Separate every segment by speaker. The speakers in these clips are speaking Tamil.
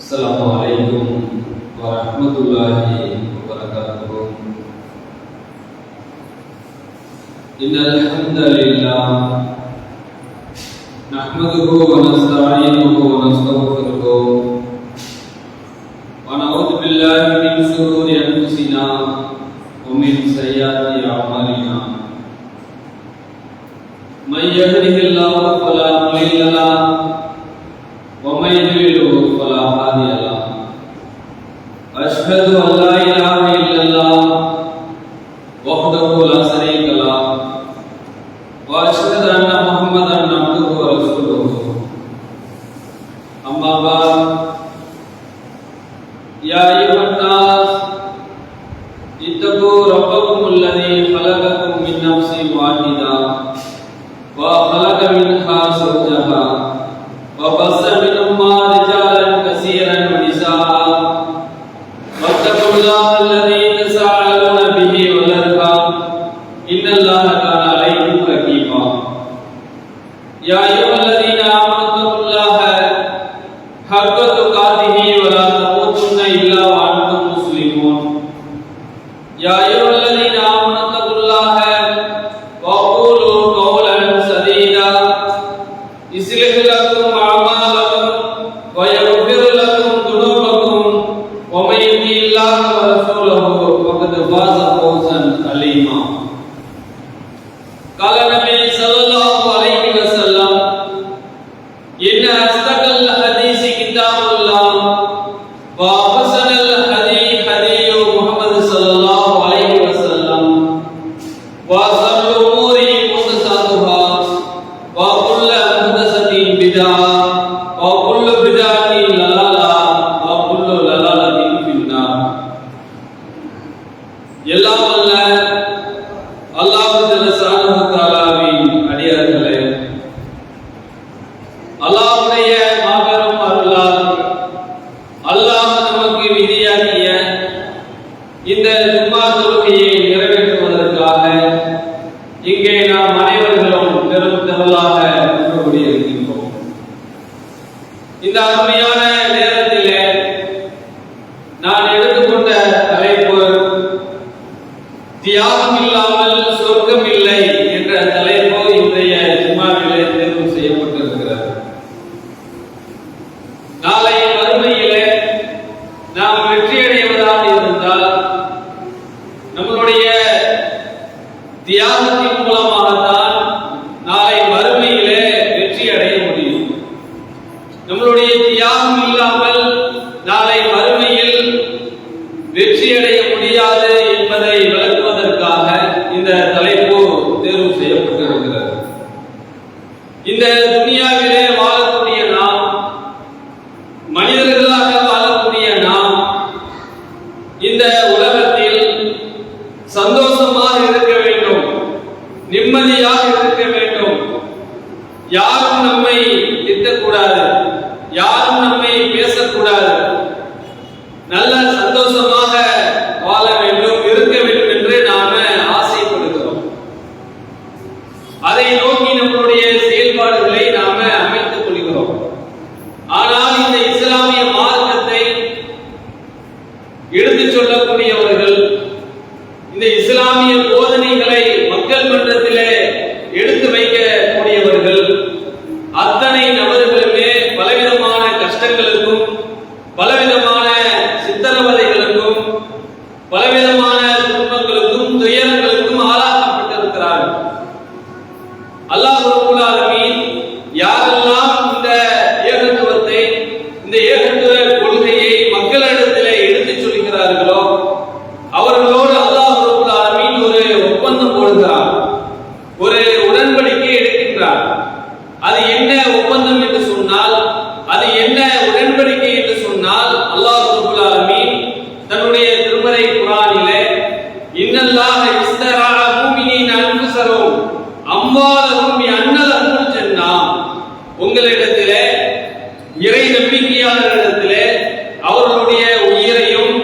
Speaker 1: Assalamualaikum warahmatullahi wabarakatuh. Innal hamdalillah nahmaduhu wa nasta'inuhu wa nastaghfiruh wa na'udzu billahi min shururi anfusina wa min sayyiati a'malina. May yahdihillahu fala mudilla lahu wa may yudlil fala hadiya lahu. Ashhadu an la ilaha illallah wahdahu la sharika lahu wa ashhadu anna Muhammadan abduhu wa rasuluhu. Amma ba'd. Ya ayyuhan nas ittaqu rabbakum alladhi khalaqakum min nafsin wahidah wa khalaqa minha zawjaha wa bassa minhuma rijalan katsiran wa nisaa. Wattaqullaha alladhi tasaaluna bihi wal arham innallaha kana alaykum raqiba. Ya ayyuhalladzina amanu taqullaha haqqa tuqatih wa la tamutunna illa wa antum muslimun. Ya ayyuhalladzina amanu taqullaha wa qulu qawlan sadida yuslih lakum a'malakum wa yaghfir lakum dhunubakum wa may yuti'illaha wa rasulahu faqad faza fawzan 'azima. Qala Nabi sallallahu alaihi wasallam, inna asdaqal hadisi kitabullah wa ahsanal hadi hadi Muhammad sallallahu alaihi wasallam wa sharrul umuri muhdatsatuha wa kullu muhdatsatin bid'ah wa kullu bid'atin dalalah wa kullu dalalatin finnar. எல்லாம் வல்ல அல்லாஹ் ஜல்லஷானஹு தஆலாவின் அடியார்களே, அல்லாஹ்வுடைய மாபெரும் அருளால் அல்லாஹ் நமக்கு விதியாக்கிய இந்த ஜும்மா தொழுகையை நிறைவேற்றுவதற்காக இங்கே நாம் அனைவர்களும் பெரும் திரளாக ஒன்று கூடியிருக்கின்றோம். இந்த அருமையான நேரத்திலே நான் எடுத்துக்கொண்ட தலைப்பு தியாகம் இல்லாமல் சொர்க்கம் இல்லை என்ற தலைப்பு இன்றைய ஜும்மாவிலே தேர்வு செய்யப்பட்டிருக்கிறது. நாளை மறுமையிலே நாம் வெற்றியடைவதாக இருந்தால் நம்மளுடைய தியாகத்தின் மூலமாகத்தான் நாளை மறுமையிலே வெற்றி அடைய முடியும். நம்மளுடைய தியாகம் இல்லாமல் நாளை மறுமையில் வெற்றி அடைய முடியாது என்பதை விளக்குவதற்காக இந்த தலைப்பு தேர்வு செய்யப்பட்டிருக்கிறது. இந்த துனியாவிலே வாழக்கூடிய நாம், மனிதர்களாக வாழக்கூடிய நாம், இந்த உலகத்தில் சந்தோஷமாக இருக்க வேண்டும், நிம்மதியாக இருக்க வேண்டும், யாரும் நம்மை திட்டக்கூடாது, யாரும் நம்மை பேசக்கூடாது, நல்ல சந்தோஷமாக வாழ வேண்டும், இருக்க வேண்டும் என்று நாம ஆசைப்படுகிறோம். அதை நோக்கி நம்மளுடைய செயல்பாடுகளை நாம அமைத்துக் கொள்கிறோம். ஆனால் இந்த இஸ்லாமிய மார்க்கத்தை எடுத்துச் சொல்லக்கூடியவர்கள், இந்த இஸ்லாமிய போதனைகளை மக்கள் மன்றத்திலே எடுத்து வைக்கக்கூடியவர்கள் அத்தனை நபர்களுமே பலவிதமான கஷ்டங்களுக்கும் பலவிதமான சித்திரவதைகளுக்கும் பலவிதமான துன்பங்களுக்கும் துயரங்களுக்கும் ஆளாக்கப்பட்டிருக்கிறார்கள். அல்லாஹ் ரப்பல் ஆலமீன் யாரெல்லாம் இந்த ஏகத்துவத்தை, இந்த ஏகத்துவ கொள்கையை மக்களிடத்திலே எடுத்துச் சொல்கிறார்களோ அவர்களோடு அல்லாஹ் ரப்பல் ஆலமீன் ஒரு ஒப்பந்தம் போடுகிறார், ஒரு உடன்படிக்கை எடுக்கின்றார். அது என்ன ஒப்பந்தம் என்று சொன்னால், அது என்ன உடன்படிக்கை என்று சொன்னால், அல்லாஹ் ரப்பல் ஆலமீன் தன்னுடைய திருமறை குர்ஆனிலே இன்னல்லாஹ இஸ்தரா முஃமினீன அன்ஃபுஸஹும் அம்வாலஹும் பிஅன்ன லஹுல் ஜன்னah, உங்களிடத்திலே இறை நம்பிக்கையாளர்களிடத்திலே அவர்களுடைய உயிரையும்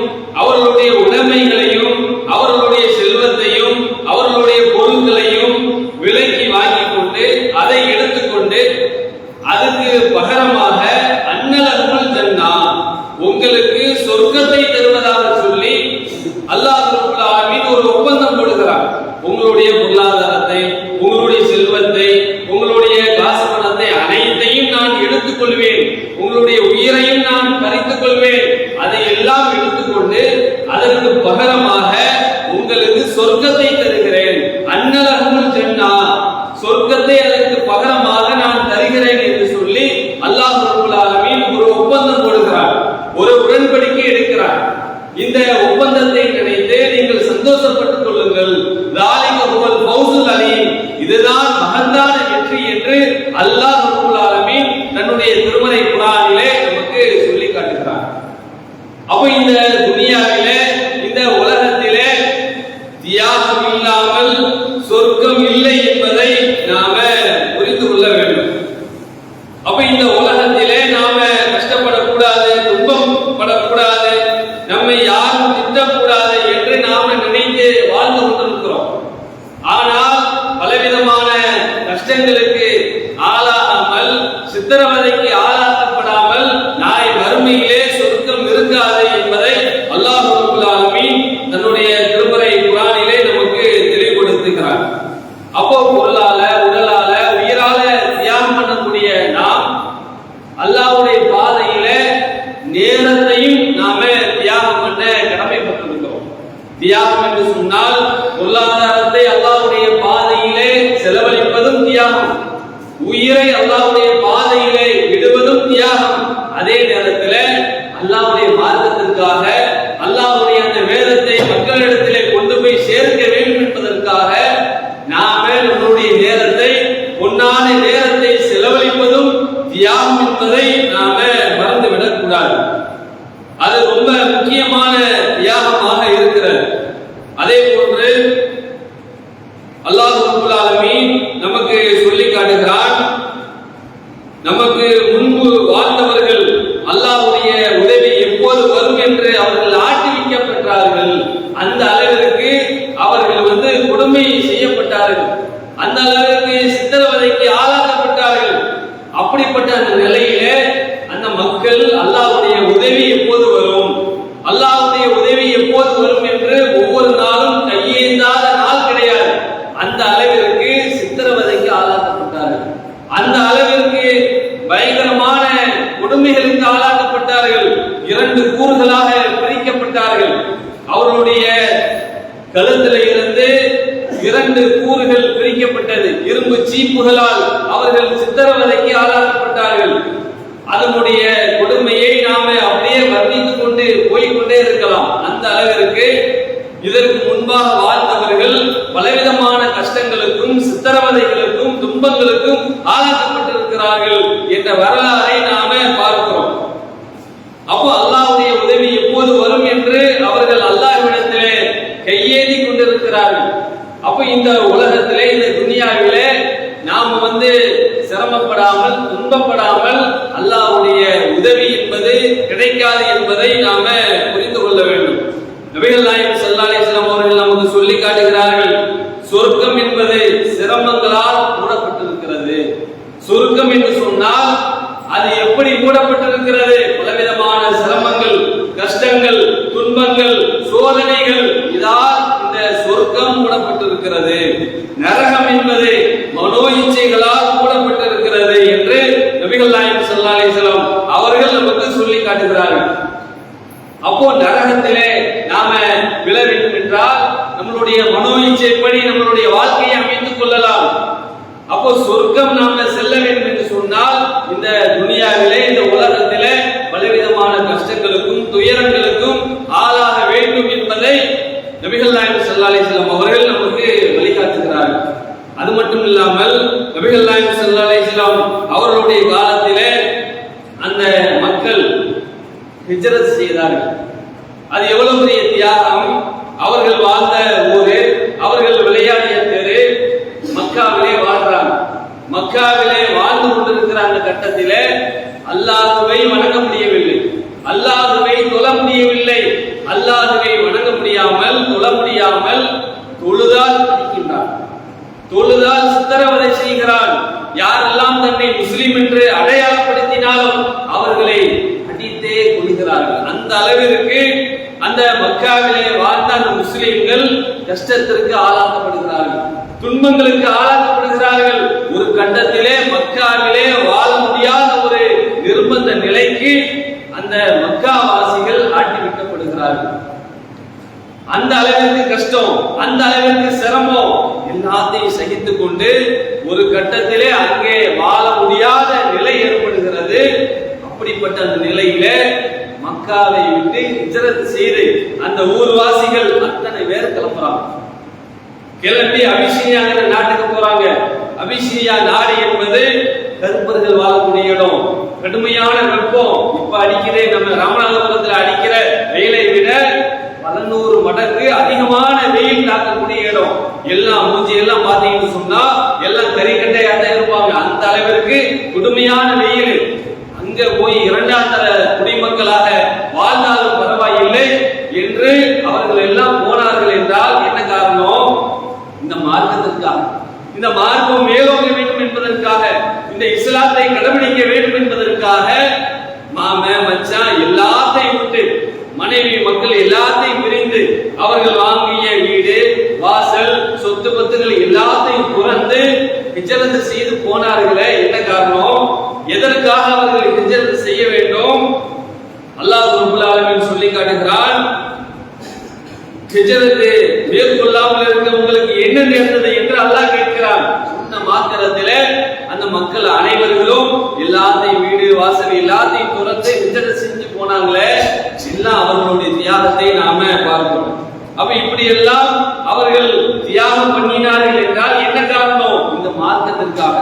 Speaker 1: அவர்களுடைய உடைமைகளையும் அவர்களுடைய செல்வத்தையும் அவர்களுடைய பொருட்களையும் விலைக்கு வாங்கிக் கொண்டு அதை எடுத்துக்கொண்டு அதுக்கு பகரமாக அன்னலகுல் ஜன்னா கொள்வேன், உங்களுடைய உயிரையும் நான் பறித்துக் கொள்வேன். அதை எல்லாம் எடுத்துக்கொண்டு அதற்கு பகரமாக உங்களுக்கு சொர்க்கத்தை தருகிறேன். அன்னலகுல் ஜன்னா, சொர்க்கத்தை அதற்கு பகரமாக நான் தருகிறேன் என்று சொல்லி அல்லாஹ் ரப்பல் ஆலமீன் ஒரு ஒப்பந்தம் போடுகிறார், ஒரு உடன்படிக்கை எடுக்கிறார். இந்த ஒப்பந்தத்தை நினைத்து நீங்கள் சந்தோஷப்பட்டுக் கொள்ளுங்கள். ذَلِكَ هُوَ الْفَوْزُ الْعَظِيمُ, இதுதான் மகத்தான வெற்றி என்று அல்லாஹ் ரப்பல் ஆலமீன் தன்னுடைய திருமறை குர்ஆனிலே நமக்கு சொல்லி காட்டுகிறார். அப்ப இந்த துனியாவிலே, இந்த உலகத்திலே தியாகம் இல்லாமல் சொர்க்கம் இல்லை என்பதை நாம புரிந்து கொள்ள வேண்டும். அப்ப இந்த உலகத்திலே நாம கஷ்டப்படக்கூடாது, துன்பம் படக்கூடாது, நம்மை யாரும் திட்டக்கூடாது என்று நாம நினைத்து வாழ்ந்து கொண்டிருக்கிறோம். ஆனால் பலவிதமான கஷ்டங்களுக்கு ஆளாகாமல், சித்திரவதைக்கு ஆளாக்கப்படாமல் நாளை மறுமையிலே சொர்க்கம் இருக்காது என்பதை அல்லாஹ் ரப்பல் ஆலமீன் தன்னுடைய திருமறை குர்ஆனிலே நமக்கு தெளிவுபடுத்துகிறார். அப்போ பொருளால, உடலால, உயிரால தியாகம் பண்ணக்கூடிய நாம் அல்லாஹ்வுடைய பாதையிலே நேரத்தையும் நாம தியாகம் பண்ண கடமைப்பட்டிருக்கிறோம். தியாகம் என்று சொன்னால் பொருளாதாரத்தை அல்லாஹ்வுடைய பாதையிலே செலவழிப்பதும் தியாகம், உயிரை அல்லாஹ்வுடைய பாதையிலே விடுவதும் தியாகம். அதே நேரத்தில் அல்லாஹ்வுடைய மார்க்கத்திற்காக, அல்லாஹ்வுடைய அந்த வேதத்தை மக்களிடத்திலே கொண்டு போய் சேர்க்க வேண்டும் என்பதற்காக நாம நம்முடைய நேரத்தை, பொன்னான நேரத்தை செலவழிப்பதும் தியாகம் என்பதை நாம மறந்துவிடக் கூடாது. அது ரொம்ப முக்கியமான தியாகமாக இருக்கிறது. அதே போன்று அல்லாஹ் ரப்பல் ஆலமீன் நமக்கு சொல்லி காட்டுகிறான், நமக்கு முன்பு வாழ்ந்தவர்கள் அல்லாஹ்வுடைய உதவி எப்போது வரும் என்று அவர்கள் ஆட்டிவிக்கப்பட்டார்கள். அந்த அளவிற்கு அவர்கள் கொடுமை செய்யப்பட்டார்கள், அந்த அளவிற்கு சித்திரவதைக்கு ஆளாக்கப்பட்டார்கள். அப்படிப்பட்ட அந்த நிலையிலே அந்த மக்கள் அல்லாஹ்வுடைய உதவி எப்போது வரும், அல்லாஹ்வுடைய உதவி எப்போது வரும் என்று ஒவ்வொரு நாளும் கையேந்தாத நாள் கிடையாது. அந்த அளவிற்கு சித்திரவதைக்கு ஆளாக்கப்பட்டார்கள், அந்த அளவிற்கு பயங்கரமான கொடுமைகளுக்கு ஆளாக்கப்பட்டார்கள். 2 கூறுகளாக பிரிக்கப்பட்டார்கள். அவர்களுடைய கழுத்தில இருந்து 2 கூறுகள் பிரிக்கப்பட்டது. இரும்பு சீப்புகளால் அவர்கள் சித்திரவதைக்கு ஆளாக்கப்பட்டார்கள். அதனுடைய கொடுமையை நாம அப்படியே வர்ணித்துக் கொண்டு போய்கொண்டே இருக்கலாம். அந்த அளவிற்கு இதற்கு முன்பாக வாழ்ந்தவர்கள் பலவிதமான கஷ்டங்களுக்கும், சித்திரவதைகளுக்கும், துன்பங்களுக்கும் ஆளாக்கப்பட்டிருக்கிறார்கள் என்ற வரலாறை நாம பார்க்கிறோம். அப்போ அல்லாஹ்வுடைய உதவி எப்போது வரும் என்று அவர்கள் அல்லாஹ்விடத்திலே கையேந்தி கொண்டிருக்கிறார்கள். அப்ப இந்த உலகத்திலே, இந்த துனியாவிலே நாம் சிரமப்படாமல், துன்பப்படாமல் அல்லாஹ்வுடைய உதவி என்பது கிடைக்காது என்பதை நாம புரிந்து கொள்ள வேண்டும். நபிகள் நாயகம் ஸல்லல்லாஹு அலைஹி வஸல்லம் அவர்கள் நமக்கு சொல்லி காட்டுகிறார்கள், சொர்க்கம் என்பது சிரமங்களால் மூடப்பட்டிருக்கிறது. சொர்க்கம் என்று சொன்னால் அது எப்படி மூடப்பட்டிருக்கிறது? பலவிதமான சிரமங்கள், கஷ்டங்கள், துன்பங்கள், சோதனைகள், இதால் இந்த சொர்க்கம் மூடப்பட்டிருக்கிறது. நரகம் என்பது மனோ இச்சைகளால் மூடப்பட்டிருக்கிறது என்று நபிகள் நாயகம் ஸல்லல்லாஹு அலைஹி வஸல்லம் அவர்கள் நமக்கு சொல்லி காட்டுகிறார்கள். அப்போ நரகத்திலே நாம விழ வேண்டும் என்றால் நம்மளுடைய மனோ இச்சைப்படி நம்மளுடைய வாழ்க்கையை அமைத்துக் கொள்ளலாம். அப்போ சொர்க்கம் நாம செல்ல வேண்டும் என்று சொன்னால் இந்த துனியாவிலே, இந்த உலகத்திலே பலவிதமான கஷ்டங்களுக்கும் துயரங்களுக்கும் ஆளாக வேண்டும் என்பதை நபிகள் நாயகம் ஸல்லல்லாஹு அலைஹி வஸல்லம் அவர்கள் நமக்கு வழிகாட்டுகிறார்கள். அது மட்டும் இல்லாமல் நபிகள் நாயகம் ஸல்லல்லாஹு அலைஹி வஸல்லம் அவர்களுடைய காலத்திலே அந்த மக்கள் ஹிஜ்ரத் செய்தார்கள். அது எவ்வளவு பெரிய தியாகம்! அவர்கள் வாழ்ந்த ஊரு, அவர்கள் விளையாடிய தெரு மக்காவிலே வாழ்றாங்க. மக்காவிலே வாழ்ந்து கொண்டிருக்கிற அந்த கட்டத்திலே அல்லாஹ்வை வணங்க முடியவில்லை, அல்லாஹ்வை தொழ முடியவில்லை. அல்லாஹ்வை வணங்க முடியாமல், தொழ முடியாமல் தொழுதால் அடிக்கின்றான், தொழுதால் சித்திரவதை செய்கிறான். யாரெல்லாம் தன்னை முஸ்லிம் என்று அடையாளப்படுத்தினாலும் அவர்களை அடித்தே கொள்கிறார்கள். அந்த அளவிற்கு அந்த மக்காவிலே வாழ்ந்த அந்த முஸ்லிம்கள் கஷ்டத்திற்கு ஆளாக்கப்படுகிறார்கள், துன்பங்களுக்கு ஆளாக்கப்படுகிறார்கள். ஒரு கட்டத்திலே மக்காவிலே வாழ முடியாத ஒரு நிர்பந்த நிலைக்கு அந்த மக்காவாசிகள் ஆட்டிவிட்டப்படுகிறார்கள். அந்த அளவிற்கு கஷ்டம், அந்த அளவிற்கு சிரமம் எல்லாத்தையும் சகித்துக் கொண்டு ஒரு கட்டத்திலே அங்கே வாழ முடியாத நிலை ஏற்படுகிறது. அப்படிப்பட்ட அந்த நிலையில மக்காவை விட்டு ஹிஜ்ரத் செய்து அந்த ஊர்வாசிகள் அத்தனை பேர் கிளம்புறாங்க. கிளம்பி அபிசீனியாங்கிற நாட்டுக்கு போறாங்க. அபிசீனியா நாடு என்பது கருப்பர்கள் வாழக்கூடிய இடம். கடுமையான வெப்பம். இப்ப அடிக்கிற நம்ம ராமநாதபுரத்தில் அடிக்கிற வெயிலை விட 100 மடங்கு அதிகமான வெயில் தாக்கக்கூடிய இடம். எல்லாம் மூஞ்சி எல்லாம் பாத்தீங்கன்னு சொன்னா எல்லாம் கறிக்கட்டையா தான் இருப்பாங்க. அந்த அளவிற்கு கொடுமையான வெயில். அங்க போய் 2ஆம் தர குடிமக்களாக வாழ்ந்தாலும் பரவாயில்லை என்று அவர்கள் எல்லாம் போனார்கள் என்றால் என்ன காரணம்? இந்த மார்க்கத்திற்காக, இந்த மார்க்கம் மேலோங்க வேண்டும் என்பதற்காக, இந்த இஸ்லாத்தை கடைபிடிக்க வேண்டும் என்பதற்காக மாம மச்சான் எல்லாத்தையும் விட்டு, மனைவி மக்கள் எல்லாத்தையும் பிரிந்து, அவர்கள் வாங்கிய வீடு வாசல் சொத்து பத்துகள் எல்லாத்தையும் துறந்து ஹிஜ்ரத் செய்து போனார்களே. என்ன காரணம்? எதற்காக அவர்கள் ஹிஜ்ரத் செய்ய வேண்டும்? அல்லாஹ் ரப்பல் ஆலமீன் சொல்லி காட்டுகிறான். ஹிஜ்ரத் மேற்கொள்ளாமல் இருக்க உங்களுக்கு என்ன நேர்ந்தது என்று அல்லாஹ் கேட்கிறான். சொன்ன மாத்திரத்திலே அந்த மக்கள் அனைவர்களும் எல்லாத்தையும் வீடு வாசல் எல்லாத்தையும் துறந்து ஹிஜ்ரத் செஞ்சு போனாங்களே. எல்லாம் அவர்களுடைய தியாகத்தை நாம பார்க்கிறோம். அப்ப இப்படி எல்லாம் அவர்கள் தியாகம் பண்ணினார்கள் என்றால் என்ன காரணம்? இந்த மார்க்கத்திற்காக.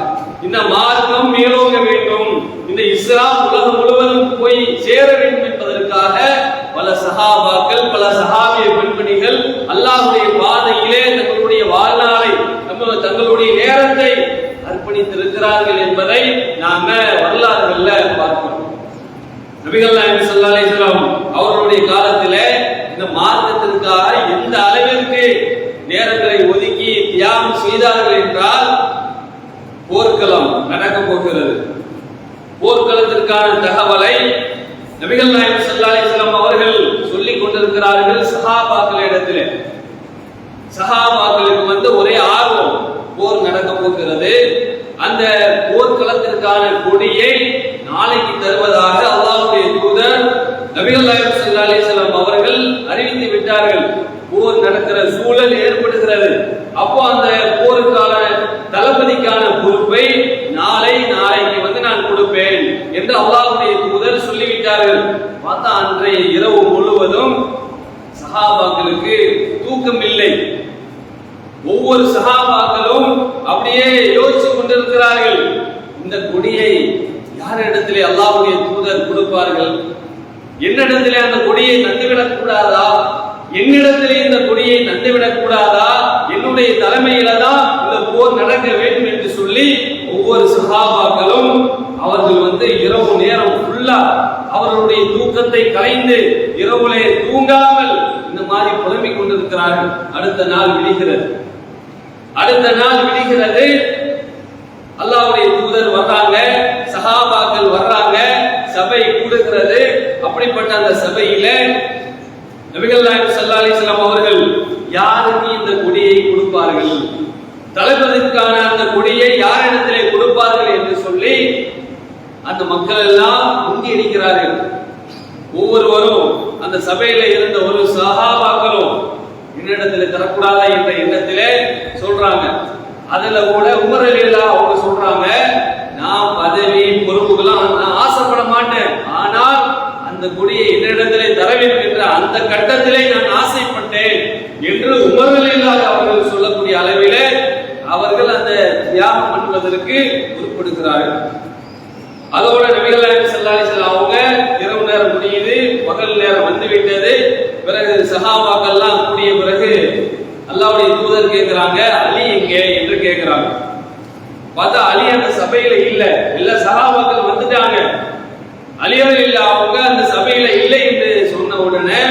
Speaker 1: இந்த மார்க்கம் மேலோங்க வேண்டும், இந்த இஸ்லாம் உலகம் முழுவதும் போய் சேர வேண்டும் என்பதற்காக பல சஹாபாக்கள், பல சஹாபிய பெண்மணிகள் அல்லாஹ்வுடைய பாதையிலே தங்களுடைய வாழ்நாளை, தங்களுடைய நேரத்தை அர்ப்பணித்திருக்கிறார்கள் என்பதை நாம வரலாறுகள்ல பார்க்கிறோம். நபிகள் நாயகம் ஸல்லல்லாஹு அலைஹி வஸல்லம் அவர்களுடைய காலத்திலே இந்த மார்க்கத்திற்காக எந்த அளவிற்கு நேரங்களை ஒதுக்கி தியாகம் செய்தார்கள் என்றால், போர்க்களம் நடக்க போகிறது. போர்க்களத்திற்கான தகவலை நபிகள் நாயகம் ஸல்லல்லாஹு அலைஹி வஸல்லம் அவர்கள் சொல்லிக் கொண்டிருக்கிறார்கள் சஹாபாக்களிடத்திலே. சஹாபாக்களுக்கு ஒரே ஆர்வம், போர் நடக்க போகிறது. அந்த போர்க்களத்திற்கான கொடியை நாளைக்கு தருவதாக அல்லாஹ்வுடைய தூதர் நபிகள் நாயகம் ஸல்லல்லாஹு அலைஹி வஸல்லம் அவர்கள் அறிவித்து விட்டார்கள். போர் நடக்கிற சூழல் ஏற்படுகிறது. அப்போ அந்த போருக்கான தளபதிக்கான பொறுப்பை நாளைக்கு நான் கொடுப்பேன் என்று அல்லாஹ்வுடைய தூதர் சொல்லிவிட்டார்கள். பார்த்தா அன்றைய இரவு முழுவதும் சஹாபாக்களுக்கு தூக்கம் இல்லை. ஒவ்வொரு சஹாபாக்களும் அப்படியே யோசிச்சு கொண்டிருக்கிறார்கள். இந்த கொடியை யாரிடத்திலே அல்லாஹ்வுடைய தூதர் கொடுப்பார்கள்? என்னிடத்திலே அந்த கொடியை தந்துவிடக் கூடாதா? என்னிடத்திலே இந்த கொடியை தந்துவிடக் கூடாதா? என்னுடைய தலைமையில தான் இந்த போர் நடக்க வேண்டும் என்று சொல்லி ஒவ்வொரு சஹாபாக்களும் அவர்கள் இரவு நேரம் ஃபுல்லா அவர்களுடைய தூக்கத்தை கலைந்து இரவுலே தூங்காமல் இந்த மாதிரி புலம்பிக் கொண்டிருக்கிறார்கள். அடுத்த நாள் விடுகிறது. அல்லாஹ்வுடைய தூதர் வர்றாங்க, சஹாபாக்கள் வர்றாங்க, சபை கூடுகிறது. அப்படிப்பட்ட அந்த சபையில நபிகள் நாயகம் ஸல்லல்லாஹு அலைஹி வஸல்லம் அவர்கள் யாருக்கு இந்த கொடியை கொடுப்பார்கள், தளபதிக்கான அந்த கொடியை யாரிடத்திலே கொடுப்பார்கள் என்று சொல்லி அந்த மக்கள் எல்லாம் முங்கி அடிக்கிறார்கள். ஒவ்வொருவரும் அந்த சபையில இருந்த ஒரு சஹாபாக்களும் என்னிடத்திலே தரக்கூடாதா என்ற எண்ணத்திலே சொல்றாங்க. அதுல கூட உமர் ரலியல்லாஹு அவங்க சொல்றாங்க, நான் பதவி பொறுப்புகளாம் நான் ஆசைப்பட மாட்டேன், ஆனால் அந்த கொடியை என்னிடத்திலே தர வேண்டும் என்ற அந்த கட்டத்திலே நான் ஆசைப்பட்டேன் என்று உமர் ரலியல்லாஹு அவர்கள் சொல்லக்கூடிய அளவிலே அவர்கள் அந்த தியாகம் பண்ணுவதற்கு உட்படுகிறார்கள். அதோட நபிகள் நாயகம் ஸல்லல்லாஹு அலைஹி வஸல்லம் அவங்க இரவு நேரம் முடியுது, பகல் நேரம் வந்துவிட்டது. பிறகு சஹாபாக்கள்லாம் கூடிய பிறகு அல்லாஹ்வுடைய தூதர் கேட்கிறாங்க, அலி எங்கே என்று கேட்கிறாங்க. பார்த்தா அலி அந்த சபையில இல்ல, எல்லா சஹாபாக்கள் வந்துட்டாங்க. அலி ரலியல்லாஹு அவங்க அந்த சபையில இல்லை என்று சொன்ன உடனே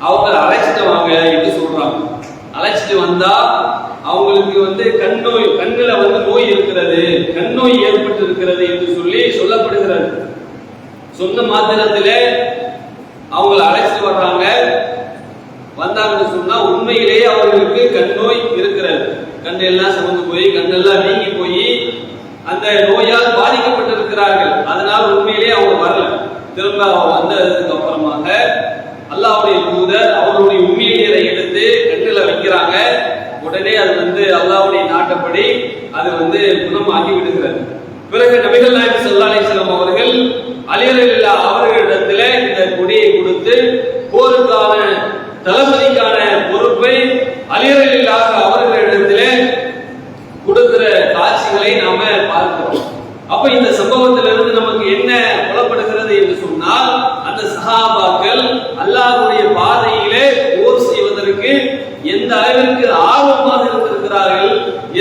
Speaker 1: அவங்க அழைச்சிட்டு வாங்க என்று சொல்றாங்க. அழைச்சிட்டு வந்தா அவங்களுக்கு கண்ணுல நோய் இருக்கிறது, கண் நோய் ஏற்பட்டு இருக்கிறது என்று சொல்லி சொல்லப்படுகிறது. சொன்ன மாத்திரத்திலே அவங்களை அழைச்சிட்டு வர்றாங்க. வந்தாங்கன்னு சொன்னா உண்மையிலேயே அவர்களுக்கு கண் நோய் இருக்கிறது. கண்ணெல்லாம் சிவந்து போய் கண்ணெல்லாம் நீங்கி போய் அந்த நோயால் பாதிக்கப்பட்டிருக்கிறார்கள். அதனால் உண்மையிலேயே அவங்க திரும்ப வந்ததுக்கு அப்புறமாக அல்லாஹ்வுடைய தூதர் அவருடைய உமிழ்நீரை எடுத்து கண்ணில் வைக்கிறாங்க. உடனே அது அல்லாஹ்வுடைய நாட்டப்படி அது குணமாகி விடுகிறது. பிறகு நபிகள் நாயகம் ஸல்லல்லாஹு அலைஹி வஸல்லம் அவர்கள் அலி ரலியல்லாஹு அவர்களிடத்தில் இந்த கொடியை கொடுத்து போருக்கான தளபதிக்கான பொறுப்பை அலி ரலியல்லாஹு அவர்களிடத்தில் கொடுக்கிற காட்சிகளை நாம பார்க்கிறோம். அப்ப இந்த சம்பவத்திலிருந்து நமக்கு என்ன புலப்படுகிறது என்று சொன்னால், அந்த சஹாபாக்கள் அல்லாஹ்வுடைய பாதையிலே போர் செய்வதற்கு எந்த அளவிற்கு ஆர்வமாக இருந்திருக்கிறார்கள்,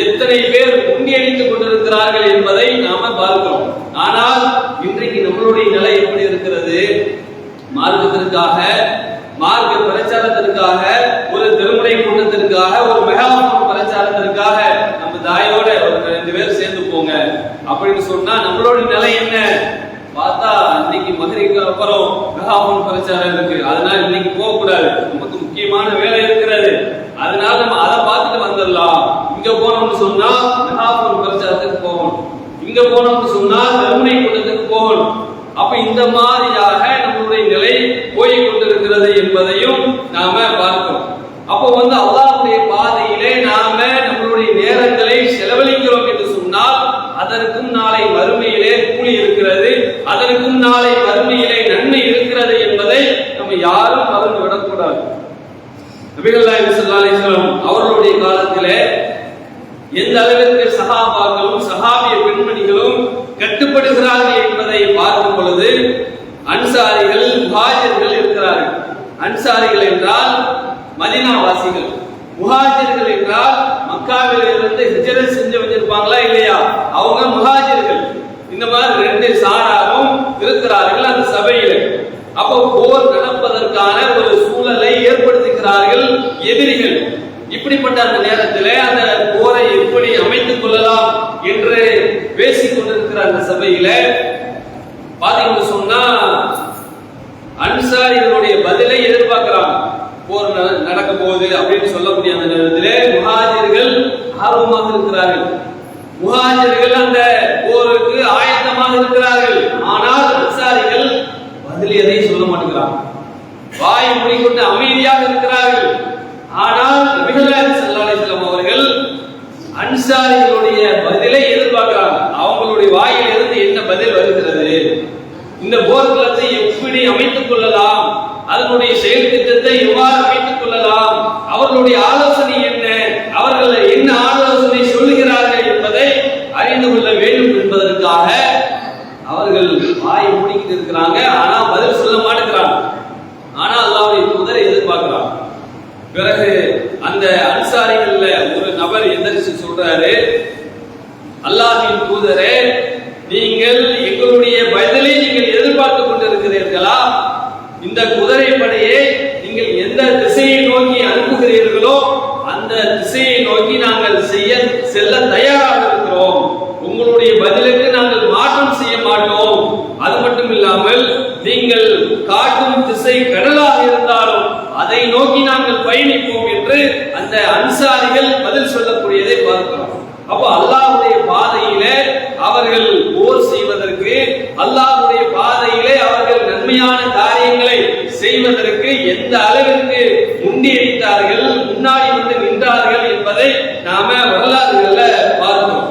Speaker 1: எத்தனை பேர் முண்டியடித்துக் கொண்டிருக்கிறார்கள் என்பதை நாம பார்க்கிறோம். ஆனால் இன்றைக்கு நம்மளுடைய நிலை எப்படி இருக்கிறது? மார்க்கத்திற்காக, மார்க்க பிரச்சாரத்திற்காக, ஒரு திருமுறை கூட்டத்திற்காக, ஒரு மெகாஃபோன் பிரச்சாரத்திற்காக நம்ம தாயோட ஒரு 2 பேர் சேர்ந்து போங்க அப்படின்னு சொன்னா நம்மளோட நிலை என்ன? பார்த்தா இன்னைக்கு மதுரைக்கு அப்புறம் மெகாஃபோன் பிரச்சாரம் இருக்கு, அதனால இன்னைக்கு போக கூடாது, நமக்கு முக்கியமான வேலை இருக்கிறது, அதனால நம்ம அதை பார்த்துட்டு வந்துடலாம். இங்க போனோம்னு சொன்னா மெகாஃபோன் பிரச்சாரத்துக்கு போகணும், இங்க போனோம்னு சொன்னா திருமுறை கூட்டத்துக்கு போகணும். அப்ப இந்த மாதிரியாக நம்மளுடைய நிலை போய் கொண்டிருக்கிறது என்பதையும் நாம பார்க்கிறோம். அப்போ அல்லாஹ்வுடைய பாதையிலே நாம நம்மளுடைய நேரங்களை செலவழிக்கிறோம் என்று சொன்னால் அதற்கும் நாளை மறுமையிலே கூலி இருக்கிறது, அதற்கும் நாளை மறுமையிலே நன்மை இருக்கிறது என்பதை நம்ம யாரும் மறந்து விடக்கூடாது. நபிகள் நாயகம் ஸல்லல்லாஹு அலைஹி வஸல்லம் அவர்களுடைய காலத்திலே எந்த அளவிற்கு சஹாபாக்களும் சஹாபிய பெண்மணிகளும் கட்டுப்படுகிறார்கள் என்பதை பார்க்கும் பொழுது அன்சாரிகள், முஹாஜிர்கள் இருக்கிறார்கள். அன்சாரிகள் என்றால் மதீனா வாசிகள், முஹாஜிர்கள் என்றால் மக்காவில் இருந்து ஹிஜ்ரத் செஞ்சு வந்திருப்பாங்களா இல்லையா, அவங்க முஹாஜிர்கள். இந்த மாதிரி 2 சாராரும் இருக்கிறார்கள் அந்த சபையில. அப்போ போர் நடப்பதற்கான ஒரு சூழலை ஏற்படுத்துகிறார்கள் எதிரிகள். இப்படிப்பட்ட அந்த நேரத்தில் அந்த போரை எப்படி அமைத்துக் கொள்ளலாம் என்று பேசிக் கொண்டிருக்கிற அந்த சபையில பாத்தீங்கன்னு சொன்னா அன்சாரிகளுடைய பதிலை எதிர்பார்க்கிறாங்க. போர் நடக்க போகுது அப்படின்னு சொல்லக்கூடிய அந்த நேரத்திலே முஹாஜிர்கள் ஆர்வமாக இருக்கிறார்கள். முஹாஜிர்கள் அந்த போருக்கு ஆயத்தமாக இருக்கிறார்கள். ஆனால் அன்சாரிகள் பதில் எதையும் சொல்ல மாட்டேங்கிறாங்க, வாய் மூடிக்கொண்டு அமைதியாக இருக்கிறார்கள். ஆனால் நபிகள் நாயகம் ஸல்லல்லாஹு அலைஹி வஸல்லம் அவர்கள் அன்சாரிகளுடைய பதிலை எதிர்பார்க்கிறாங்க. அவங்களுடைய வாயில் இருந்து என்ன பதில் வருகிறது, இந்த போர்க்களத்தை எப்படி அமைத்துக் கொள்ளலாம், அதனுடைய செயல் திட்டத்தை எவ்வாறு அமைத்துக் கொள்ளலாம், அவர்களுடைய ஆலோசனை என்ன, அவர்கள் என்ன ஆலோசனை சொல்லுகிறார்கள் என்பதை அறிந்து கொள்ள வேண்டும் என்பதற்காக அவர்கள் வாய் மூடிக்கிட்டு இருக்கிறாங்க. ஆனா பதில் சொல்ல மாட்டேங்கிறாங்க. ஆனா அல்லாஹ்வுடைய தூதரை எதிர்பார்க்கிறாங்க. பிறகு அந்த அன்சாரிகள்ல ஒரு நபர் எந்திரிச்சு சொல்றாரு, அல்லாஹ்வின் தூதரே, நீங்கள் எங்களுடைய பதிலை நீங்கள் எதிர்பார்த்து கொண்டிருக்கிறீர்களா? இந்த குதிரை படையை நீங்கள் எந்த திசையை நோக்கி அனுப்புகிறீர்களோ அந்த திசையை நோக்கி நாங்கள் செல்ல தயாராக இருக்கிறோம். உங்களுடைய பதிலுக்கு நாங்கள் மாற்றம் செய்ய மாட்டோம். அது மட்டும் இல்லாமல் நீங்கள் காட்டும் திசை கடலாக இருந்தாலும் அதை நோக்கி நாங்கள் பயணிப்போம் என்று அந்த அன்சாரிகள் பதில் சொல்லக்கூடியதை பார்க்கிறோம். அப்போ அல்லாஹ்வுடைய பாதையிலே அவர்கள் போர் செய்வதற்கு, அல்லாஹ்வுடைய பாதையிலே அவர்கள் நன்மையான காரியங்களை செய்வதற்கு எந்த அளவிற்கு முண்டியடித்தார்கள், முன்னாடி நின்றார்கள் என்பதை நாம வரலாறுகள்ல பார்க்கிறோம்.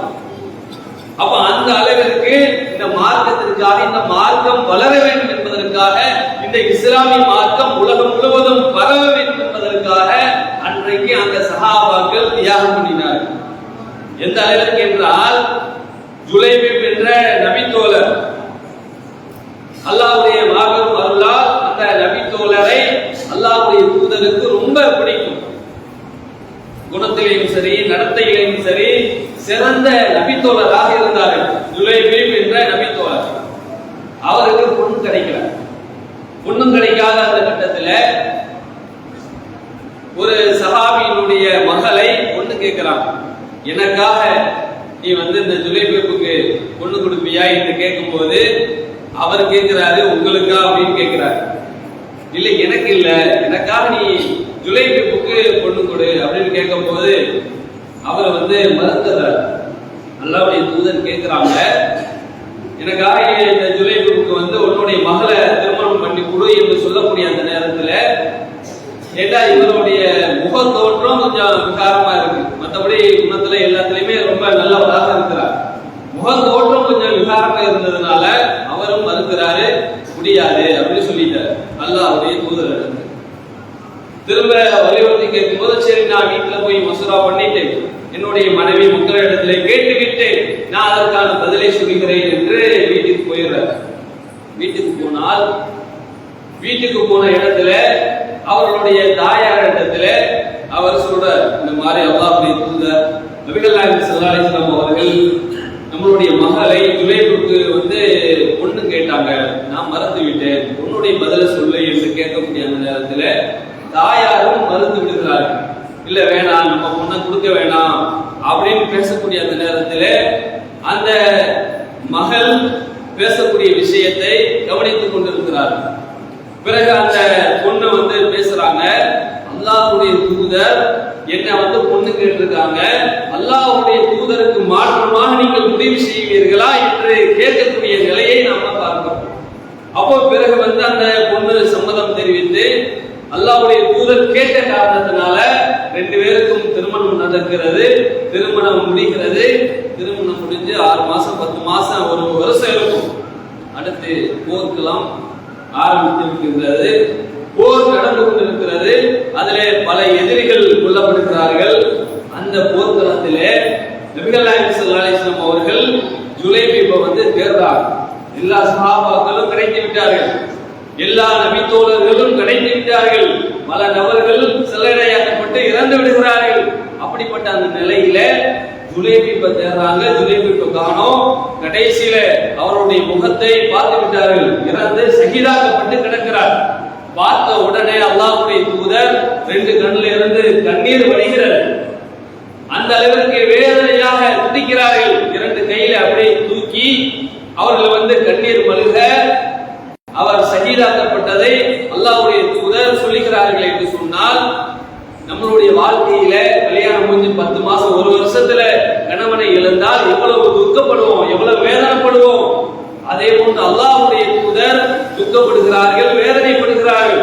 Speaker 1: அப்ப அந்த அளவிற்கு இந்த மார்க்கத்திற்காக, இந்த மார்க்கம் வளர வேண்டும் என்பதற்காக, இந்த இஸ்லாமிய மார்க்கம் உலகம் முழுவதும் பரவ வேண்டும் என்பதற்காக அன்றைக்கு அந்த சஹாபாக்கள் தியாகம் பண்ணினார்கள். எந்த அளவிற்கு என்றால், ஜுலைபிப் என்ற நபித்தோழர், அல்லாஹ்வுடைய மாபெரும் அருளால் அந்த நபித்தோழரை அல்லாஹ்வுடைய தூதருக்கு ரொம்ப பிடிக்கும். குணத்திலையும் சரி, நடத்தையிலையும் சரி சிறந்த நபித்தோழராக இருந்தார்கள். ஜுலைபிப் என்ற நபித்தோழர், அவருக்கு பொண்ணு கிடைக்கல. பொண்ணும் கிடைக்காத அந்த கட்டத்தில் ஒரு சஹாபியினுடைய மகளை பொண்ணு கேட்கிறான். எனக்காக நீ இந்த ஜுலைபிப்புக்கு பொண்ணு கொடுப்பியா என்று கேட்கும் போது அவர் கேட்கிறாரு, உங்களுக்கா அப்படின்னு கேட்கிறாரு. இல்ல எனக்கு இல்ல, எனக்காக நீ ஜுலைபிப்புக்கு பொண்ணு கொடு அப்படின்னு கேட்கும் போது அவர் மறுக்கிறார். அல்லாஹ்வுடைய தூதர் கேட்கிறாங்க, எனக்காக இந்த ஜுலைபிப்புக்கு உன்னுடைய மகளை இருந்ததுனால அவரும் மறுக்கிறாரு, முடியாது அப்படின்னு சொல்லிட்டாரு. அல்லாஹ்வுடைய தூதர் திரும்ப வலியுறுத்தி கேட்கும்போது, சரி நான் வீட்டுல போய் மசூரா பண்ணிட்டு என்னுடைய மனைவி மக்களிடத்துல கேட்டுக்கிட்டு நான் அதற்கான பதிலை சொல்கிறேன் என்று வீட்டுக்கு போயிடுறாரு. வீட்டுக்கு போன இடத்துல அவர்களுடைய தாயார் இடத்துல அவர் சொல்றார், இந்த மாதிரி அல்லாஹ்வுடைய தூதர் நபிகள் நாயகம் ஸல்லல்லாஹு அலைஹி வஸல்லம் அவர்கள் நம்மளுடைய மகளை ஜுலைபுக்கு பொண்ணு கேட்டாங்க, நான் மறந்து விட்டேன், பொண்ணுடைய பதில சொல்லு என்று கேட்கக்கூடிய அந்த நேரத்துல தாயாரும் மறுத்து விடுகிறார்கள். இல்ல வேணாம், நம்ம பொண்ணை கொடுக்க வேணாம் அப்படின்னு பேசக்கூடிய அந்த நேரத்துல அந்த மகள் பேசக்கூடிய விஷயத்தை கவனித்துக் கொண்டிருக்கிறார்கள். பிறகு அந்த பொண்ணு பேசுறாங்க, அல்லாஹ்வுடைய தூதர் என்ன பொண்ணு கேட்டிருக்காங்க, அல்லாஹ்வுடைய தூதருக்கு மாற்றமாக நீங்கள் முடிவு செய்வீர்களா என்று கேட்கக்கூடிய நிலையை நாம பார்க்கிறோம். அப்போ பிறகு அந்த பொண்ணு சம்மதம் தெரிவித்து அல்லாஹ்வுடைய தூதர் கேட்ட காரணத்தினால 2 பேருக்கும் திருமணம் நடக்கிறது. திருமணம் முடிகிறது. திருமணம் முடிஞ்சு 6 மாசம் 10 மாசம் 1 வருஷம் இருக்கும். அடுத்து போர்க்கலாம் ஆரம்பித்திருக்கிறது. போர் நடந்து கொண்டிருக்கிறது. அதிலே பல எதிரிகள் கொல்லப்படுகிறார்கள். அந்த போர்க்களத்திலே நபிகள் நாயகம் ஸல்லல்லாஹு அலைஹி வஸல்லம் அவர்கள் ஜுலைபிபை தேர்றாங்க. எல்லா சஹாபாக்களும் கிடைத்து விட்டார்கள். எல்லா நபி தோழர்களும் கிடைத்து விட்டார்கள். பல நபர்கள் சிலரையாக்கப்பட்டு இறந்து விடுகிறார்கள். அப்படிப்பட்ட அந்த நிலையில ஜுலைபிபை தேர்றாங்க. ஜுலைபிபை காணோம். கடைசியில அவருடைய முகத்தை பார்த்து விட்டார்கள். இறந்து ஷஹீதாக்கப்பட்டு கிடக்கிறார். பார்த்த உடனே அல்லாஹ்வுடைய தூதர் 2 கண்ணில இருந்து கண்ணீர் வடிகிறது. அந்த அளவிற்கு வேதனையாக துடிக்கிறார்கள். 2 கையில அப்படியே தூக்கி அவர்கள் கண்ணீர் மல்க அவர் ஷஹீதாக்கப்பட்டதை அல்லாஹ்வுடைய தூதர் சொல்லுகிறார்கள் என்று சொன்னால், நம்மளுடைய வாழ்க்கையில கல்யாணம் முடிஞ்சு 10 மாசம் 1 வருஷத்துல கணவனை இழந்தால் எவ்வளவு துக்கப்படுவோம், எவ்வளவு வேதனைப்படுவோம். அதே போன்று அல்லாஹ்வுடைய தூதர் துக்கப்படுகிறார்கள், வேதனைப்படுகிறார்கள்.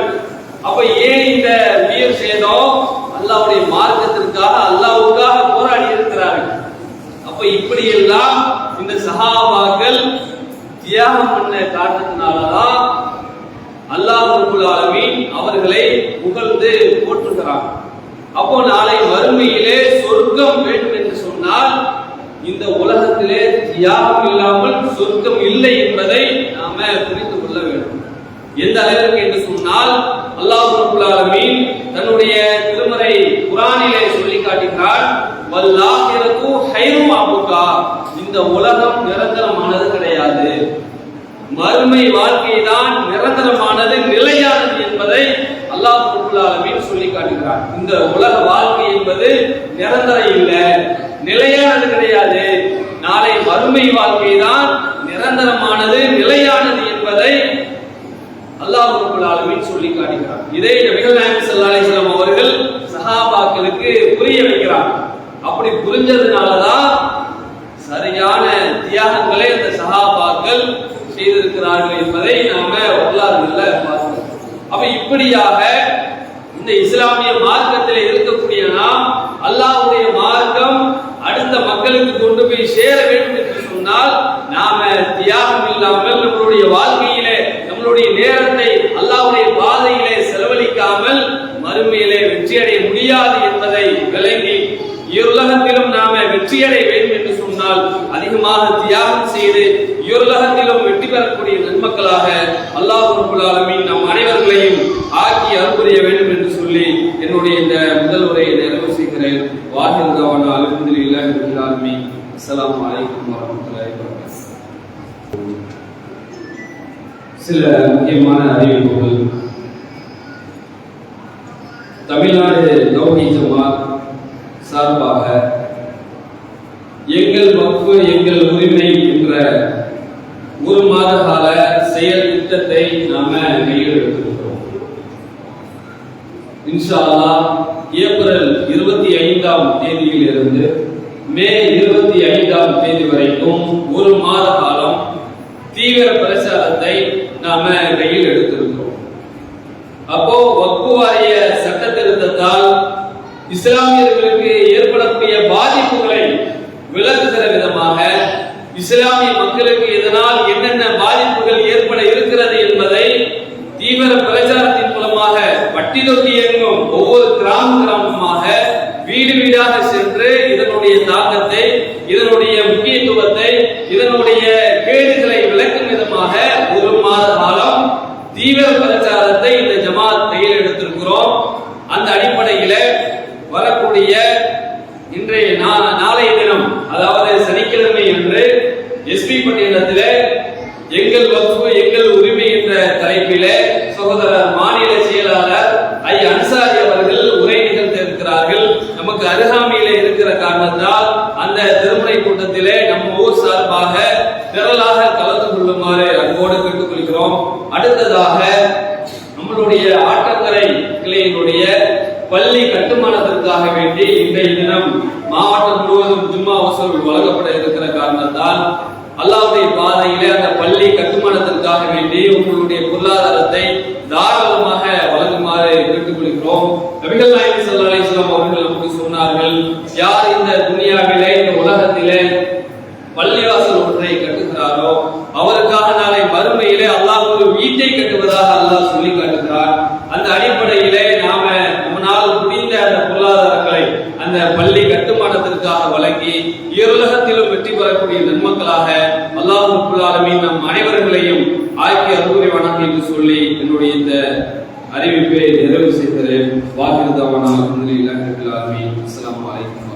Speaker 1: அப்ப ஏன் இந்த உயிர் சேதம்? அல்லாஹ்வுடைய மார்க்கத்திற்காக அல்லாஹ்வுக்காக போராடி இருக்கிறார்கள். அப்ப இப்படி எல்லாம் இந்த சஹாபாக்கள் தியாகம் பண்ண காரணத்தினாலதான் அல்லாஹ் ரப்பல் ஆலமீன் அவர்களை புகழ்ந்து போற்றுகிறார். அப்போ நாளை மறுமையிலே சொர்க்கம் வேண்டும் என்று சொன்னால் இந்த உலகத்திலே தியாகம் இல்லாமல் சொர்க்கம் இல்லை என்பதை நாம புரிந்து கொள்ள வேண்டும். எந்த அளவிற்கு என்று சொன்னால் அல்லாஹ் ரப்பல் ஆலமீன் தன்னுடைய திருமறை குர்ஆனிலே சொல்லி காட்டுகிறார், வல்லாஹிரத்து ஹைரும் அபுகா, இந்த உலகம் நிரந்தரமானது கிடையாது, மறுமை வாழ்க்கை தான் நிரந்தரமானது, நிலையானது என்பதை அல்லாஹ் ரப்பல் ஆலமீன் சொல்லி காட்டுகிறார். இந்த உலக வாழ்க்கை என்பது நிரந்தரம் இல்லை, நிலையானது கிடையாது. நாளை மறுமை வாழ்க்கை தான் நிரந்தரமானது, நிலையானது என்பதை அல்லாஹ் ரப்பல் ஆலமீன் சொல்லி காட்டுகிறார். இதை நபிகள் நாயகம் ஸல்லல்லாஹு அலைஹி வஸல்லம் அவர்கள் சஹாபாக்களுக்கு புரிய வைக்கிறார். அப்படி புரிஞ்சதுனாலதான் சரியான தியாகங்களை அந்த சஹாபாக்கள் செய்திருக்கிறார்கள் என்பதை நாம வரலாறுகள்ல பார்க்கிறோம். அப்ப இப்படியாக இந்த இஸ்லாமிய மார்க்கத்தில் இருக்கக்கூடிய நாம் அல்லாஹ்வுடைய மார்க்கம் அடுத்த மக்களுக்கு கொண்டு போய் சேர வேண்டும் என்று சொன்னால் நாம தியாகம் இல்லாமல் நம்மளுடைய வாழ்க்கையிலே நம்மளுடைய நேரத்தை அல்லாஹ்வுடைய பாதையிலே செலவழிக்காமல் மறுமையிலே வெற்றி அடைய முடியாது என்பதை விளங்கி இருலகத்திலும் நாம வெற்றி அடைய வேண்டும் என்று சொன்னால் அதிகமாக தியாகம் செய்து இருலகத்திலும் வெற்றி பெறக்கூடிய நன்மக்களாக அல்லாஹ் ரப்பல் ஆலமீன் நம் அனைவர்களையும் ஆக்கி அருள்புரிய வேண்டும் என்று சொல்லி என்னுடைய இந்த முதல் உரையை நிறைவு செய்கிறேன். வாஹிர் தவானா அல்ஹம்துலில்லாஹி ரப்பில் ஆலமீன். அஸ்ஸலாமு அலைக்கும் வரஹ்மத்துல்லாஹி வபரகாத்துஹு. சில முக்கியமான அறிவிப்புகள். தமிழ்நாடு தௌஹீத் ஜமாத் சார்பாக எங்கள் வக்ஃபு எங்கள் உரிமை என்ற 1 மாத கால செயல் திட்டத்தை நாம கையில் எடுத்திருக்கிறோம். இன்ஷா அல்லாஹ் ஏப்ரல் 25ஆம் தேதியிலிருந்து மே 25ஆம் தேதி வரைக்கும் 1 மாத காலம் தீவிர பிரச்சாரத்தை நாம கையில் எடுத்திருக்கிறோம். அப்போ வக்ஃபு வாரிய சட்ட திருத்தத்தால் இஸ்லாமியர்களுக்கு ஏற்படக்கூடிய பாதிப்புகளை விளக்குகிற விதமாக இஸ்லாமிய மக்களுக்கு இதனால் என்னென்ன பாதிப்புகள் ஏற்பட இருக்கிறது என்பதை தீவிர பிரச்சாரத்தின் மூலமாக பட்டி தொட்டி எங்கும் ஒவ்வொரு கிராமமாக வீடு வீடாக சென்று இதனுடைய தாக்கத்தை, இதனுடைய முக்கியத்துவத்தை, இதனுடைய கேடுகளை விளக்கும் விதமாக ஒரு மாத காலம் தீவிர பிரச்சாரத்தை இந்த ஜமாத் கையில் எடுத்திருக்கிறோம். அந்த அடிப்படையில வரக்கூடிய இன்றைய நாளைய தினம், அதாவது சனிக்கிழமை என்று எஸ்பி பட்டியலத்திலே எங்கள் வகுப்பு எங்கள் உரிமை என்ற தலைப்பிலே சகோதரர் மாநில செயலாளர் ஐ அன்சாரி அவர்கள் உரை நிகழ்த்த இருக்கிறார்கள். நமக்கு அருகாமையிலே இருக்கிற காரணத்தால் அந்த திருமுறை கூட்டத்திலே நம்ம ஊர் சார்பாக திரளாக கலந்து கொள்ளுமாறு அன்போடு கேட்டுக்கொள்கிறோம். அடுத்ததாக நம்மளுடைய ஆட்டக்கரை கிளையினுடைய பள்ளி கட்டுமானத்திற்காக வேண்டி இன்றைய தினம் மாவட்டம் முழுவதும் ஜும்மா வசூல் வழங்கப்பட இருக்கிற காரணத்தால் அல்லாஹ்வுடைய பாதையிலே அந்த பள்ளி கட்டுமானத்திற்காக வேண்டி உங்களுடைய பொருளாதாரத்தை தாராளமாக வழங்குமாறு கேட்டுக்கொள்கிறோம். நபிகள் நாயகம் ஸல்லல்லாஹு அலைஹி வஸல்லம் அவர்கள் நமக்கு சொன்னார்கள், யார் இந்த துனியாவிலே இந்த உலகத்திலே பள்ளிவாசல் ஒன்றை கட்டுகிறாரோ அவருக்காக நாளை மறுமையிலே அல்லாஹ் ஒரு வீட்டை கட்டுவதாக அல்லாஹ் சொல்லி காட்டுகிறார். அந்த அடிப்படையிலே நாம நம்மால் முடிந்த அந்த பொருளாதாரங்களை அந்த பள்ளி கட்டுமானத்திற்காக வழங்கி இருலகத்திலும் வெற்றி பெறக்கூடிய நன்மக்களாக அல்லாஹ் ரப்பல் ஆலமீன் நம் அனைவர்களையும் ஆக்கி அருள்புரிவானாக என்று சொல்லி என்னுடைய இந்த அறிவிப்பை நிறைவு செய்கிறேன். வாஹிரு தவானா அல்ஹம்துலில்லாஹி ரப்பில் ஆலமீன். அஸ்ஸலாமு அலைக்கும்.